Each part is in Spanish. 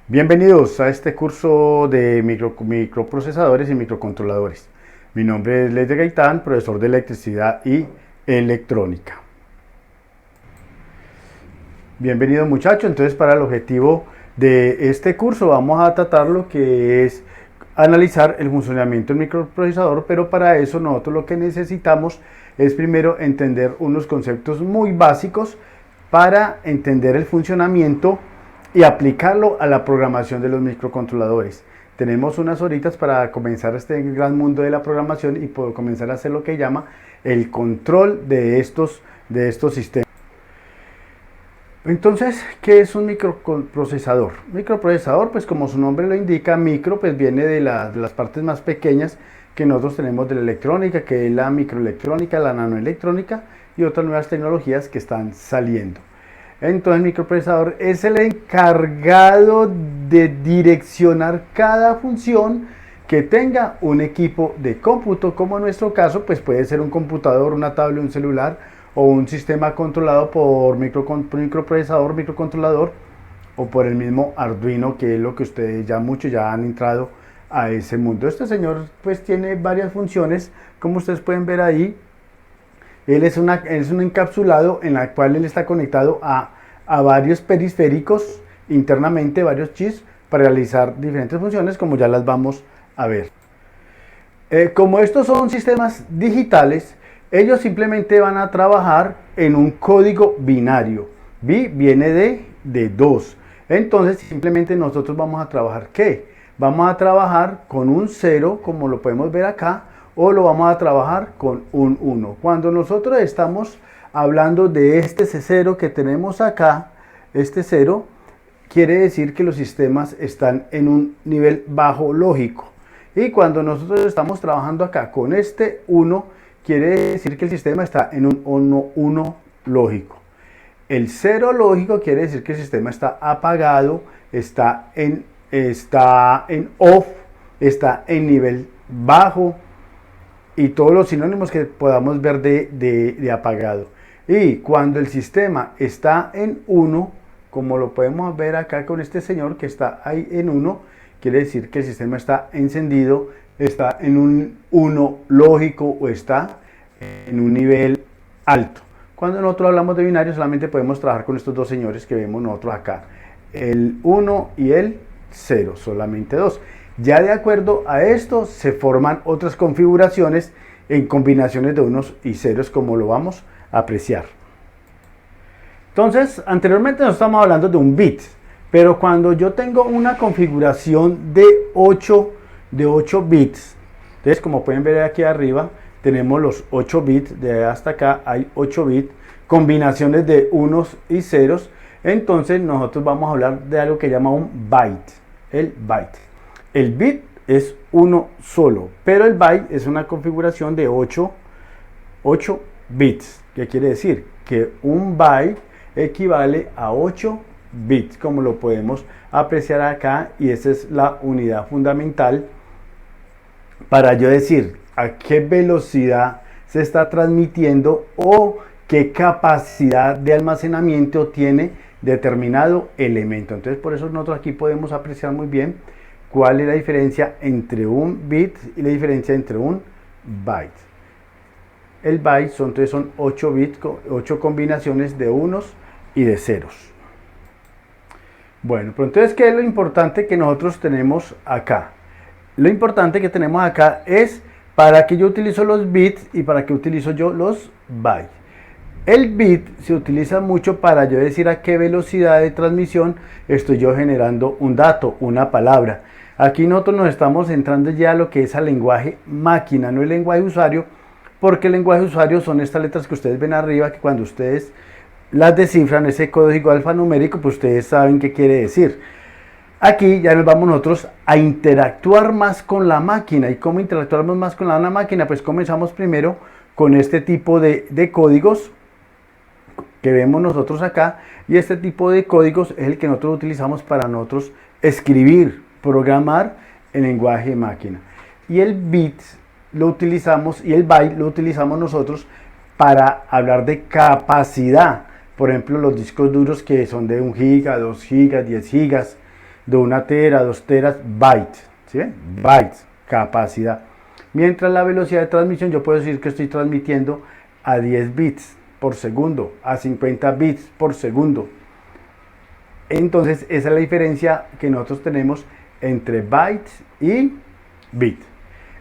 Bienvenidos a este curso de microprocesadores y microcontroladores. Mi nombre es Leyder Gaitán, profesor de electricidad y electrónica. Bienvenido muchachos. Entonces, para el objetivo de este curso vamos a tratar lo que es analizar el funcionamiento del microprocesador, pero para eso nosotros lo que necesitamos es primero entender unos conceptos muy básicos para entender el funcionamiento y aplicarlo a la programación de los microcontroladores. Tenemos unas horitas para comenzar este gran mundo de la programación y poder comenzar a hacer lo que llama el control de estos sistemas. Entonces, ¿qué es un microprocesador? Microprocesador, pues como su nombre lo indica, micro pues viene de las partes más pequeñas que nosotros tenemos de la electrónica, que es la microelectrónica, la nanoelectrónica y otras nuevas tecnologías que están saliendo. Entonces el microprocesador es el encargado de direccionar cada función que tenga un equipo de cómputo, como en nuestro caso pues puede ser un computador, una tablet, un celular o un sistema controlado por microprocesador, microcontrolador o por el mismo Arduino, que es lo que ustedes muchos ya han entrado a ese mundo. Este señor pues tiene varias funciones, como ustedes pueden ver ahí. Él es un encapsulado en la cual él está conectado a varios periféricos internamente, varios chips, para realizar diferentes funciones, como ya las vamos a ver. Como estos son sistemas digitales, ellos simplemente van a trabajar en un código binario. Bi viene de 2. Entonces simplemente nosotros vamos a trabajar ¿qué? Vamos a trabajar con un 0, como lo podemos ver acá, o lo vamos a trabajar con un 1. Cuando nosotros estamos hablando de este 0 que tenemos acá, este 0 quiere decir que los sistemas están en un nivel bajo lógico. Y cuando nosotros estamos trabajando acá con este 1, quiere decir que el sistema está en un 1 lógico. El 0 lógico quiere decir que el sistema está apagado, está en off, está en nivel bajo, y todos los sinónimos que podamos ver de apagado. Y cuando el sistema está en 1, como lo podemos ver acá con este señor que está ahí en 1, quiere decir que el sistema está encendido, está en un 1 lógico o está en un nivel alto. Cuando nosotros hablamos de binario, solamente podemos trabajar con estos dos señores que vemos nosotros acá, el 1 y el 0, solamente dos. Ya de acuerdo a esto se forman otras configuraciones en combinaciones de unos y ceros, como lo vamos a apreciar. Entonces, anteriormente nos estamos hablando de un bit, pero cuando yo tengo una configuración de 8 bits, entonces como pueden ver aquí arriba, tenemos los 8 bits, de hasta acá hay 8 bits, combinaciones de unos y ceros. Entonces nosotros vamos a hablar de algo que llama un byte, el byte. El bit es uno solo, pero el byte es una configuración de 8 bits. ¿Qué quiere decir? Que un byte equivale a 8 bits, como lo podemos apreciar acá, y esa es la unidad fundamental para yo decir a qué velocidad se está transmitiendo o qué capacidad de almacenamiento tiene determinado elemento. Entonces, por eso nosotros aquí podemos apreciar muy bien cuál es la diferencia entre un bit y la diferencia entre un byte. El byte son 8 bits, 8 combinaciones de unos y de ceros. Bueno, pero entonces, ¿qué es lo importante que nosotros tenemos acá? Lo importante que tenemos acá es para qué yo utilizo los bits y para qué utilizo yo los bytes. El bit se utiliza mucho para yo decir a qué velocidad de transmisión estoy yo generando un dato, una palabra. Aquí nosotros nos estamos centrando ya a lo que es al lenguaje máquina, no el lenguaje usuario, porque el lenguaje usuario son estas letras que ustedes ven arriba, que cuando ustedes las descifran, ese código alfanumérico, pues ustedes saben qué quiere decir. Aquí ya nos vamos nosotros a interactuar más con la máquina. ¿Y cómo interactuamos más con la máquina? Pues comenzamos primero con este tipo de códigos que vemos nosotros acá, y este tipo de códigos es el que nosotros utilizamos para nosotros escribir, programar en lenguaje de máquina. Y el bit lo utilizamos, y el byte lo utilizamos nosotros para hablar de capacidad. Por ejemplo, los discos duros que son de 1 giga, 2 gigas, 10 gigas, de 1 tera, 2 teras, bytes, ¿sí? Bytes, capacidad. Mientras la velocidad de transmisión, yo puedo decir que estoy transmitiendo a 10 bits por segundo, a 50 bits por segundo. Entonces, esa es la diferencia que nosotros tenemos entre bytes y bit.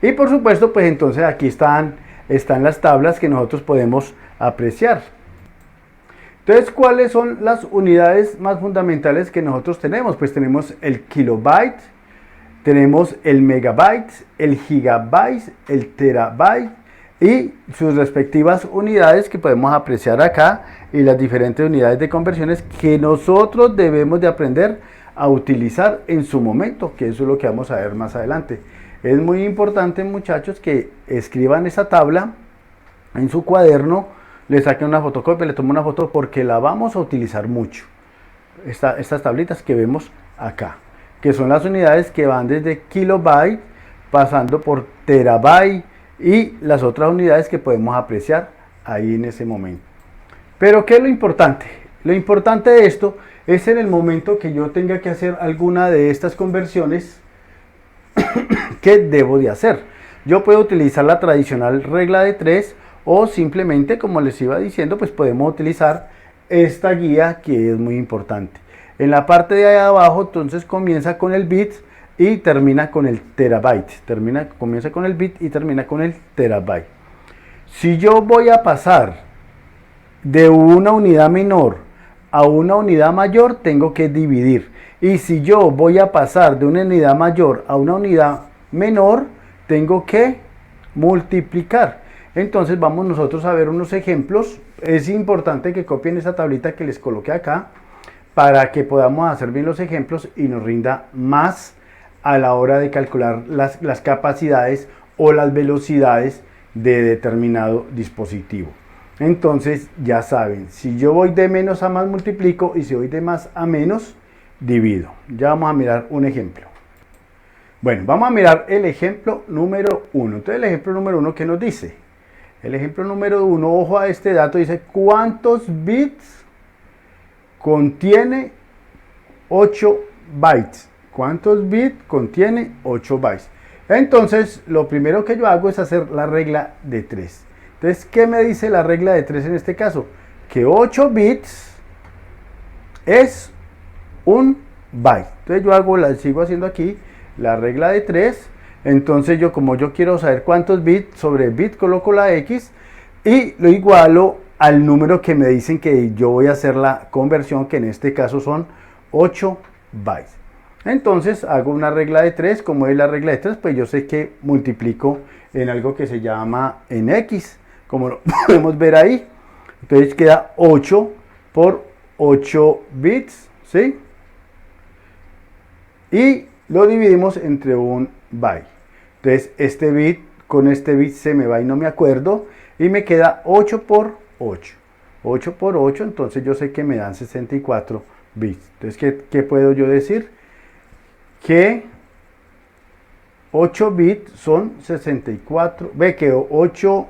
Y por supuesto, pues entonces aquí están las tablas que nosotros podemos apreciar. Entonces, ¿cuáles son las unidades más fundamentales que nosotros tenemos? Pues tenemos el kilobyte, tenemos el megabyte, el gigabyte, el terabyte y sus respectivas unidades que podemos apreciar acá y las diferentes unidades de conversiones que nosotros debemos de aprender a utilizar en su momento, que eso es lo que vamos a ver más adelante. Es muy importante, muchachos, que escriban esa tabla en su cuaderno, le saquen una fotocopia, le tomen una foto porque la vamos a utilizar mucho. Estas tablitas que vemos acá, que son las unidades que van desde kilobyte, pasando por terabyte y las otras unidades que podemos apreciar ahí en ese momento. Pero ¿qué es lo importante? Lo importante de esto es en el momento que yo tenga que hacer alguna de estas conversiones, ¿qué debo de hacer? Yo puedo utilizar la tradicional regla de 3 o simplemente, como les iba diciendo, pues podemos utilizar esta guía que es muy importante. En la parte de ahí abajo, entonces comienza con el bit y termina con el terabyte. Comienza con el bit y termina con el terabyte. Si yo voy a pasar de una unidad menor a una unidad mayor, tengo que dividir. Y si yo voy a pasar de una unidad mayor a una unidad menor, tengo que multiplicar. Entonces vamos nosotros a ver unos ejemplos. Es importante que copien esa tablita que les coloqué acá para que podamos hacer bien los ejemplos y nos rinda más a la hora de calcular las capacidades o las velocidades de determinado dispositivo. Entonces ya saben, si yo voy de menos a más multiplico y si voy de más a menos divido. Ya vamos a mirar un ejemplo. Bueno, vamos a mirar el ejemplo número 1. Entonces el ejemplo número 1, ¿qué nos dice? El ejemplo número 1, ojo a este dato, dice ¿cuántos bits contiene 8 bytes? ¿Cuántos bits contiene 8 bytes? Entonces, lo primero que yo hago es hacer la regla de 3. Entonces, ¿qué me dice la regla de 3 en este caso? Que 8 bits es un byte. Entonces, yo sigo haciendo aquí la regla de 3. Entonces, como yo quiero saber cuántos bits, sobre bit coloco la X y lo igualo al número que me dicen que yo voy a hacer la conversión, que en este caso son 8 bytes. Entonces hago una regla de 3, como es la regla de 3, pues yo sé que multiplico en algo que se llama en X, como lo podemos ver ahí. Entonces queda 8 por 8 bits, ¿sí? Y lo dividimos entre un byte. Entonces este bit con este bit se me va y no me acuerdo, y me queda 8 por 8. 8 por 8, entonces yo sé que me dan 64 bits. Entonces, ¿qué puedo yo decir? Que 8 bits son 64, ve que 8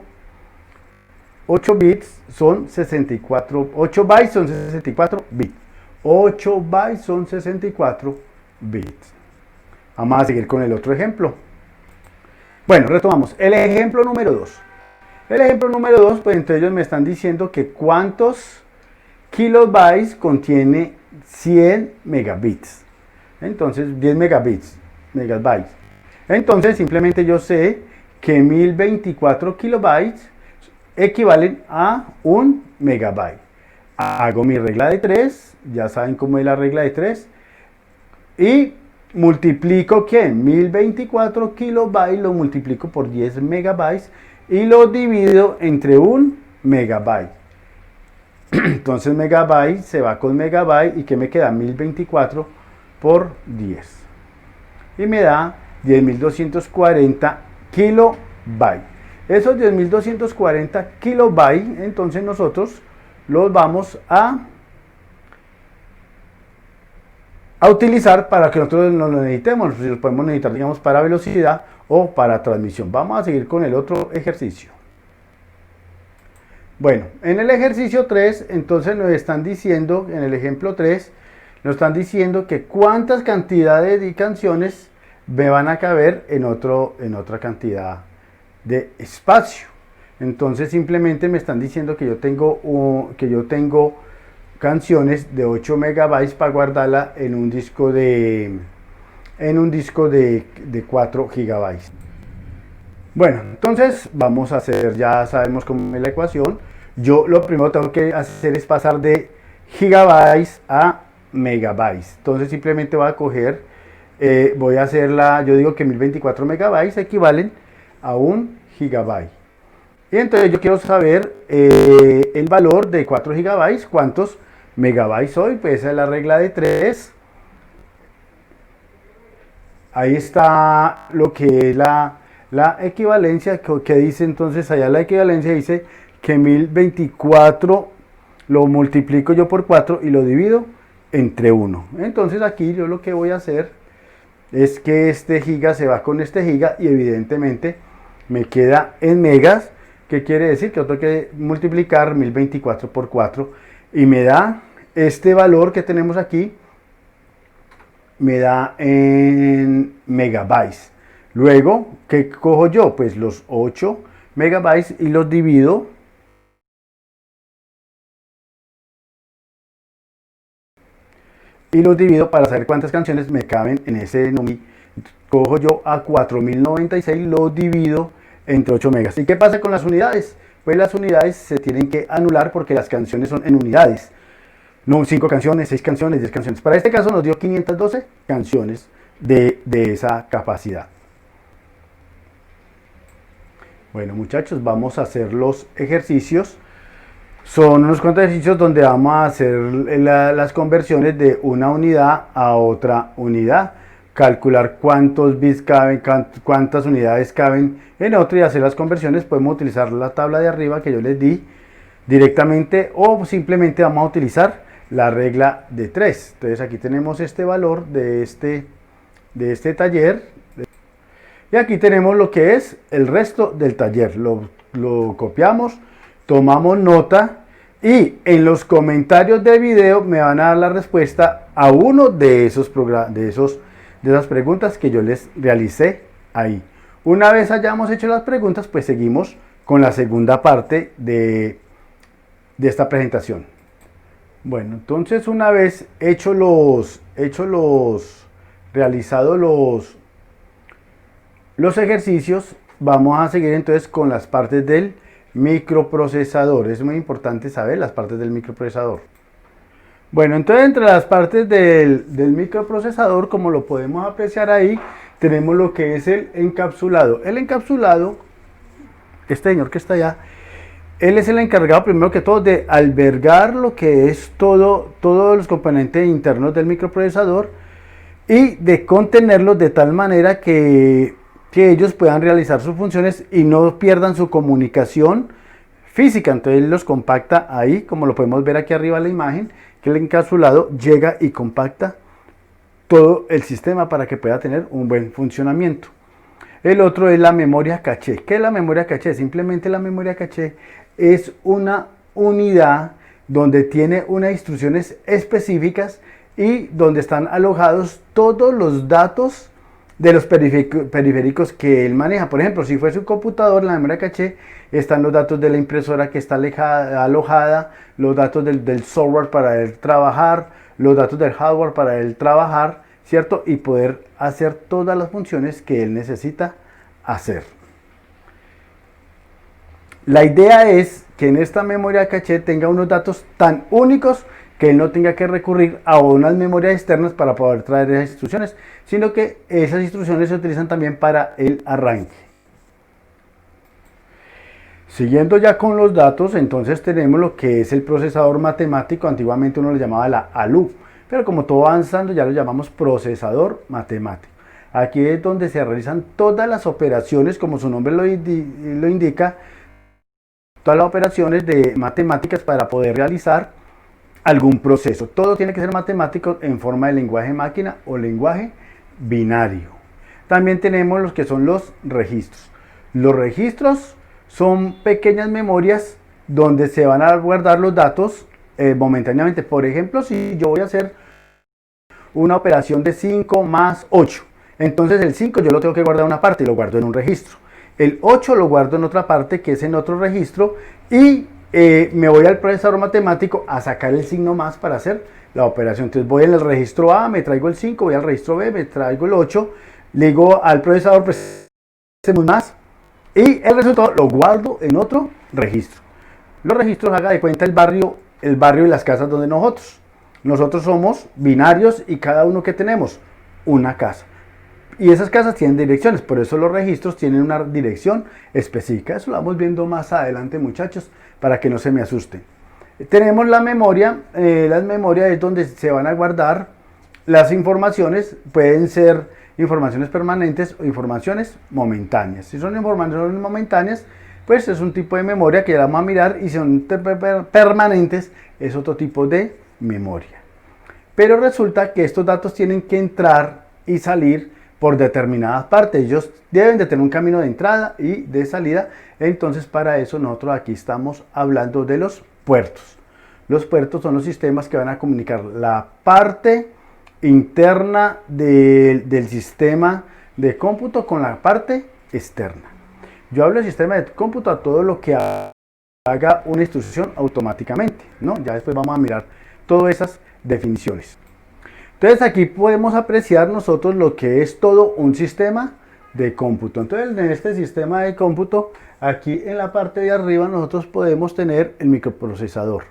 bits son 64, 8 bytes son 64 bits. 8 bytes son 64 bits. Vamos a seguir con el otro ejemplo. Bueno, retomamos. El ejemplo número 2. El ejemplo número 2, pues entre ellos me están diciendo que cuántos kilobytes contiene 100 megabits. Entonces, 10 megabytes. Entonces, simplemente yo sé que 1024 kilobytes equivalen a 1 megabyte. Hago mi regla de 3, ya saben cómo es la regla de 3, y multiplico, ¿qué? 1024 kilobytes lo multiplico por 10 megabytes y lo divido entre 1 megabyte. Entonces, megabyte se va con megabyte y ¿qué me queda? 1024 por 10 y me da 10.240 kilobytes. Esos 10.240 kilobytes, entonces nosotros los vamos a utilizar para que nosotros no lo necesitemos. Si los podemos necesitar, digamos, para velocidad o para transmisión. Vamos a seguir con el otro ejercicio. Bueno, en el ejercicio 3, entonces nos están diciendo, en el ejemplo 3, Nos están diciendo que cuántas cantidades de canciones me van a caber en otra cantidad de espacio. Entonces simplemente me están diciendo que yo tengo canciones de 8 megabytes para guardarla en un disco de 4 gigabytes. Bueno, entonces vamos a hacer, ya sabemos cómo es la ecuación. Yo lo primero que tengo que hacer es pasar de gigabytes a megabytes. Entonces simplemente voy a coger, voy a hacerla, yo digo que 1024 megabytes equivalen a un gigabyte. Y entonces yo quiero saber el valor de 4 gigabytes, cuántos megabytes soy, pues esa es la regla de 3. Ahí está lo que es la equivalencia, que dice entonces allá la equivalencia dice que 1024 lo multiplico yo por 4 y lo divido entre 1. Entonces aquí yo lo que voy a hacer es que este giga se va con este giga y evidentemente me queda en megas, que quiere decir que yo tengo que multiplicar 1024 por 4 y me da este valor que tenemos aquí, me da en megabytes. Luego, ¿qué cojo yo? Pues los 8 megabytes y los divido para saber cuántas canciones me caben en ese número. Cojo yo a 4096, lo divido entre 8 megas. ¿Y qué pasa con las unidades? Pues las unidades se tienen que anular porque las canciones son en unidades. No 5 canciones, 6 canciones, 10 canciones. Para este caso nos dio 512 canciones de esa capacidad. Bueno, muchachos, vamos a hacer los ejercicios. Son unos cuantos ejercicios donde vamos a hacer las conversiones de una unidad a otra unidad. Calcular cuántos bits caben, cuántas unidades caben en otro y hacer las conversiones. Podemos utilizar la tabla de arriba que yo les di directamente o simplemente vamos a utilizar la regla de 3. Entonces aquí tenemos este valor de este taller y aquí tenemos lo que es el resto del taller. Lo copiamos, tomamos nota y en los comentarios del video me van a dar la respuesta a uno de esas preguntas que yo les realicé ahí. Una vez hayamos hecho las preguntas, pues seguimos con la segunda parte de esta presentación. Bueno, entonces una vez realizados los ejercicios, vamos a seguir entonces con las partes del microprocesador. Es muy importante saber las partes del microprocesador. Bueno, entonces entre las partes del microprocesador, como lo podemos apreciar ahí, tenemos lo que es el encapsulado. El encapsulado, este señor que está allá, él es el encargado primero que todo de albergar lo que es todos los componentes internos del microprocesador y de contenerlos de tal manera que ellos puedan realizar sus funciones y no pierdan su comunicación física. Entonces él los compacta ahí, como lo podemos ver aquí arriba en la imagen, que el encapsulado llega y compacta todo el sistema para que pueda tener un buen funcionamiento. El otro es la memoria caché. ¿Qué es la memoria caché? Simplemente la memoria caché es una unidad donde tiene unas instrucciones específicas y donde están alojados todos los datos de los periféricos que él maneja. Por ejemplo, si fuese un computador, en la memoria caché están los datos de la impresora que está alojada, los datos del software para él trabajar, los datos del hardware para él trabajar, ¿cierto? Y poder hacer todas las funciones que él necesita hacer. La idea es que en esta memoria caché tenga unos datos tan únicos que él no tenga que recurrir a unas memorias externas para poder traer esas instrucciones, sino que esas instrucciones se utilizan también para el arranque. Siguiendo ya con los datos, entonces tenemos lo que es el procesador matemático. Antiguamente uno lo llamaba la ALU, pero como todo va avanzando ya lo llamamos procesador matemático. Aquí es donde se realizan todas las operaciones, como su nombre lo indica, todas las operaciones de matemáticas para poder realizar algún proceso. Todo tiene que ser matemático en forma de lenguaje máquina o lenguaje binario. También tenemos los que son los registros. Los registros son pequeñas memorias donde se van a guardar los datos momentáneamente. Por ejemplo, si yo voy a hacer una operación de 5 más 8. Entonces el 5 yo lo tengo que guardar en una parte y lo guardo en un registro. El 8 lo guardo en otra parte que es en otro registro y me voy al procesador matemático a sacar el signo más para hacer la operación. Entonces voy en el registro A, me traigo el 5, voy al registro B, me traigo el 8, le digo al procesador procesemos más y el resultado lo guardo en otro registro. Los registros, haga de cuenta el barrio y las casas donde nosotros somos binarios y cada uno que tenemos una casa. Y esas casas tienen direcciones, por eso los registros tienen una dirección específica. Eso lo vamos viendo más adelante, muchachos, para que no se me asusten. Tenemos la memoria. La memoria es donde se van a guardar las informaciones. Pueden ser informaciones permanentes o informaciones momentáneas. Si son informaciones momentáneas, pues es un tipo de memoria que ya vamos a mirar, y si son permanentes es otro tipo de memoria. Pero resulta que estos datos tienen que entrar y salir por determinadas partes. Ellos deben de tener un camino de entrada y de salida. Entonces para eso nosotros aquí estamos hablando de los puertos. Los puertos son los sistemas que van a comunicar la parte interna del sistema de cómputo con la parte externa. Yo hablo de sistema de cómputo a todo lo que haga una instrucción automáticamente, ¿no? Ya después vamos a mirar todas esas definiciones. Entonces aquí podemos apreciar nosotros lo que es todo un sistema de cómputo. Entonces en este sistema de cómputo, aquí en la parte de arriba nosotros podemos tener el microprocesador.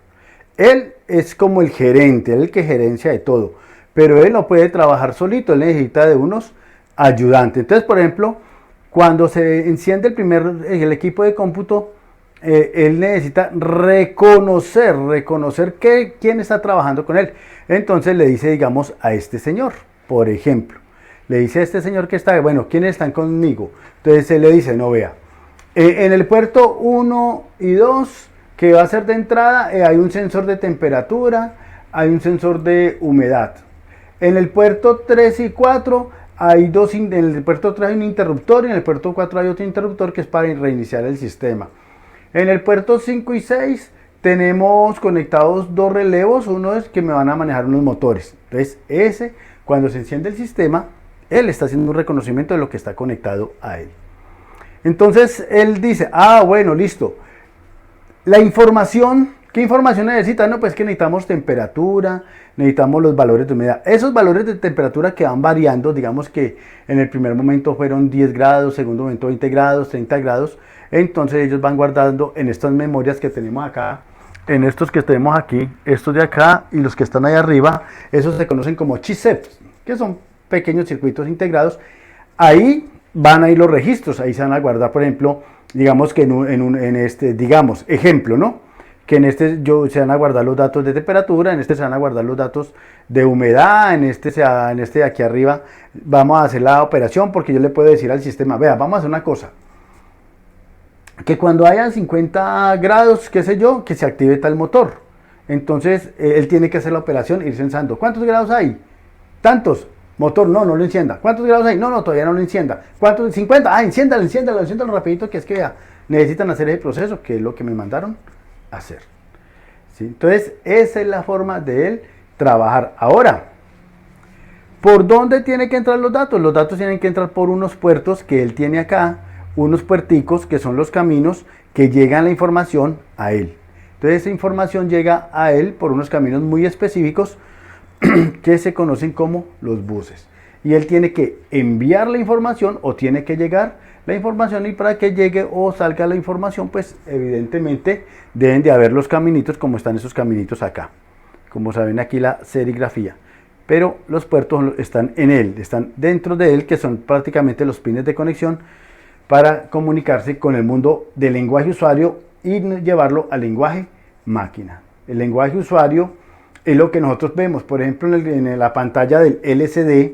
Él es como el gerente, el que gerencia de todo, pero él no puede trabajar solito, él necesita de unos ayudantes. Entonces, por ejemplo, cuando se enciende el equipo de cómputo, él necesita reconocer quién está trabajando con él. Entonces le dice, digamos, a este señor, por ejemplo, le dice a este señor que está, bueno, ¿quiénes están conmigo? Entonces él le dice, no, vea, en el puerto 1 y 2, que va a ser de entrada, hay un sensor de temperatura, hay un sensor de humedad. En el puerto 3 y 4, en el puerto 3 hay un interruptor y en el puerto 4 hay otro interruptor que es para reiniciar el sistema. En el puerto 5 y 6 tenemos conectados dos relevos, uno es que me van a manejar unos motores. Entonces cuando se enciende el sistema, él está haciendo un reconocimiento de lo que está conectado a él. Entonces él dice, bueno, listo. La información, ¿qué información necesita? No, pues que necesitamos temperatura, necesitamos los valores de humedad. Esos valores de temperatura que van variando, digamos que en el primer momento fueron 10 grados, segundo momento 20 grados, 30 grados. Entonces ellos van guardando en estas memorias que tenemos acá, en estos que tenemos aquí, estos de acá y los que están ahí arriba, esos se conocen como chipsets, que son pequeños circuitos integrados. Ahí van a ir los registros, ahí se van a guardar, por ejemplo, digamos que en este, digamos, ejemplo, ¿no? Que en este se van a guardar los datos de temperatura, en este se van a guardar los datos de humedad, en este de aquí arriba vamos a hacer la operación, porque yo le puedo decir al sistema, vea, vamos a hacer una cosa, que cuando haya 50 grados, qué sé yo, que se active tal motor. Entonces él tiene que hacer la operación, ir pensando, ¿cuántos grados hay? Tantos. Motor, no lo encienda. ¿Cuántos grados hay? No, todavía no lo encienda. ¿Cuántos? 50. Enciéndalo rapidito, que es que ya necesitan hacer ese proceso, que es lo que me mandaron a hacer. ¿Sí? Entonces, esa es la forma de él trabajar. Ahora, ¿por dónde tiene que entrar los datos? Los datos tienen que entrar por unos puertos que él tiene acá, unos puerticos que son los caminos que llegan la información a él. Entonces, esa información llega a él por unos caminos muy específicos que se conocen como los buses, y él tiene que enviar la información o tiene que llegar la información, y para que llegue o salga la información, pues evidentemente deben de haber los caminitos como están esos caminitos acá, como saben aquí la serigrafía, pero los puertos están en él, están dentro de él, que son prácticamente los pines de conexión para comunicarse con el mundo del lenguaje usuario y llevarlo al lenguaje máquina. El lenguaje usuario es lo que nosotros vemos, por ejemplo, en la pantalla del LCD,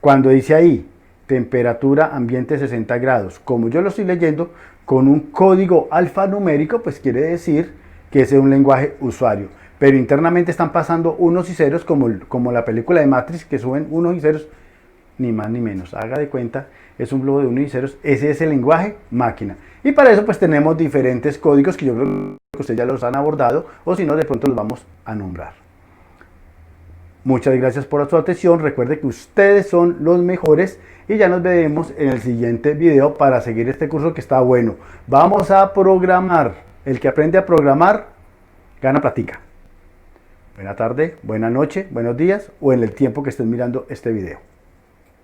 cuando dice ahí, temperatura ambiente 60 grados. Como yo lo estoy leyendo con un código alfanumérico, pues quiere decir que ese es un lenguaje usuario. Pero internamente están pasando unos y ceros, como la película de Matrix, que suben unos y ceros, ni más ni menos. Haga de cuenta, es un globo de unos y ceros. Ese es el lenguaje máquina. Y para eso pues tenemos diferentes códigos que yo creo que ustedes ya los han abordado, o si no, de pronto los vamos a nombrar. Muchas gracias por su atención. Recuerde que ustedes son los mejores y ya nos veremos en el siguiente video para seguir este curso que está bueno. Vamos a programar. El que aprende a programar gana platica. Buena tarde, buena noche, buenos días o en el tiempo que estén mirando este video.